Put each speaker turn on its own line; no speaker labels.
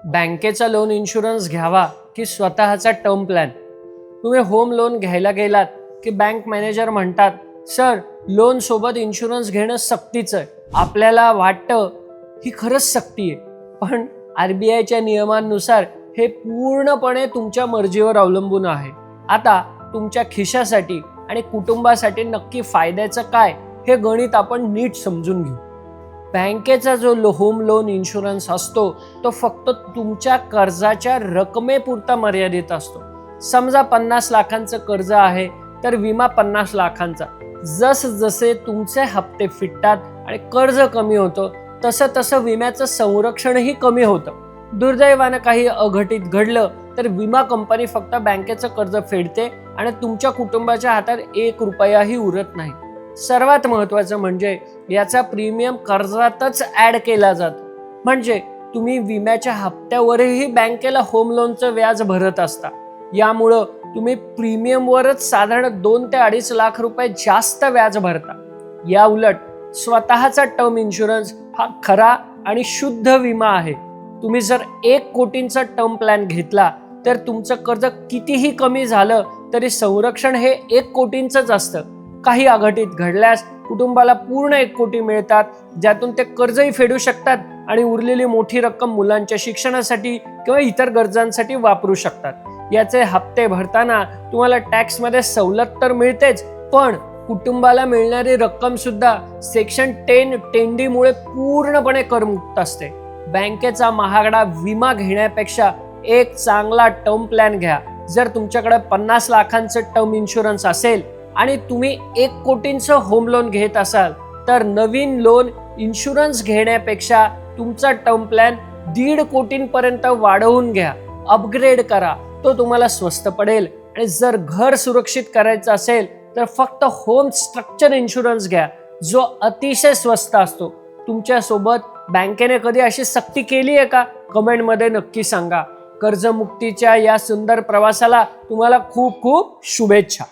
बँकेचा loan insurance घ्यावा की स्वतःचा टर्म प्लॅन? तुम्ही होम लोन घ्यायला गेलात की बँक मॅनेजर म्हणतात, सर लोन सोबत इन्शुरन्स घेणं सक्तीचं आहे. आपल्याला वाटतं ही खरंच सक्ती आहे, पण RBIच्या नियमांनुसार हे पूर्णपणे तुमच्या मर्जीवर अवलंबून आहे. आता तुमच्या खिशासाठी आणि कुटुंबासाठी नक्की फायद्याचं काय हे गणित आपण नीट समजून घेऊ. बँकेचा जो होम लोन इन्शुरन्स असतो तो फक्त तुमच्या कर्जाच्या रकमेपुरता मर्यादित असतो. समजा 50 लाखांचं कर्ज आहे तर विमा 50 लाखांचा. जसे तुमचे हप्ते फिटतात आणि कर्ज कमी होतं तसं तसं विम्याचं संरक्षणही कमी होतं. दुर्दैवानं काही अघटित घडलं तर विमा कंपनी फक्त बँकेचं कर्ज फेडते आणि तुमच्या कुटुंबाच्या हातात 1 रुपयाही उरत नाही. सर्वात महत्त्वाचं म्हणजे याचा प्रीमियम कर्जातच ऍड केला जातो. म्हणजे तुम्ही विम्याच्या हप्त्यावरही बँकेला होम लोनचं व्याज भरत असता. यामुळं तुम्ही प्रीमियमवरच साधारण 2 ते 2.5 लाख रुपये जास्त व्याज भरता. या उलट स्वतःचा टर्म इन्शुरन्स हा खरा आणि शुद्ध विमा आहे. तुम्ही जर 1 कोटींचा टर्म प्लॅन घेतला तर तुमचं कर्ज कितीही कमी झालं तरी संरक्षण हे 1 कोटींचंच असतं. काही अघटित घडल्यास कुटुंबाला पूर्ण 1 कोटी मिळतात, ज्यातून ते कर्जही फेडू शकतात आणि उरलेली मोठी रक्कम मुलांच्या शिक्षणासाठी किंवा इतर गरजांसाठी वापरू शकतात. याचे हप्ते भरताना तुम्हाला टॅक्समध्ये सवलत तर मिळतेच, पण कुटुंबाला मिळणारी रक्कम सुद्धा सेक्शन 10(10D) मुळे पूर्णपणे करमुक्त असते. बँकेचा महागडा विमा घेण्यापेक्षा एक चांगला टर्म प्लॅन घ्या. जर तुमच्याकडे 50 लाखांचं टर्म इन्शुरन्स असेल आणि तुम्ही 1 कोटींचं होम लोन घेत असाल तर नवीन लोन इन्शुरन्स घेण्यापेक्षा तुमचा टर्म प्लॅन 1.5 कोटींपर्यंत वाढवून घ्या. अपग्रेड करा, तो तुम्हाला स्वस्त पडेल. आणि जर घर सुरक्षित करायचं असेल तर फक्त होम स्ट्रक्चर इन्शुरन्स घ्या, जो अतिशय स्वस्त असतो. तुमच्यासोबत बँकेने कधी अशी सक्ती केली आहे का? कमेंटमध्ये नक्की सांगा. कर्जमुक्तीच्या या सुंदर प्रवासाला तुम्हाला खूप खूप शुभेच्छा.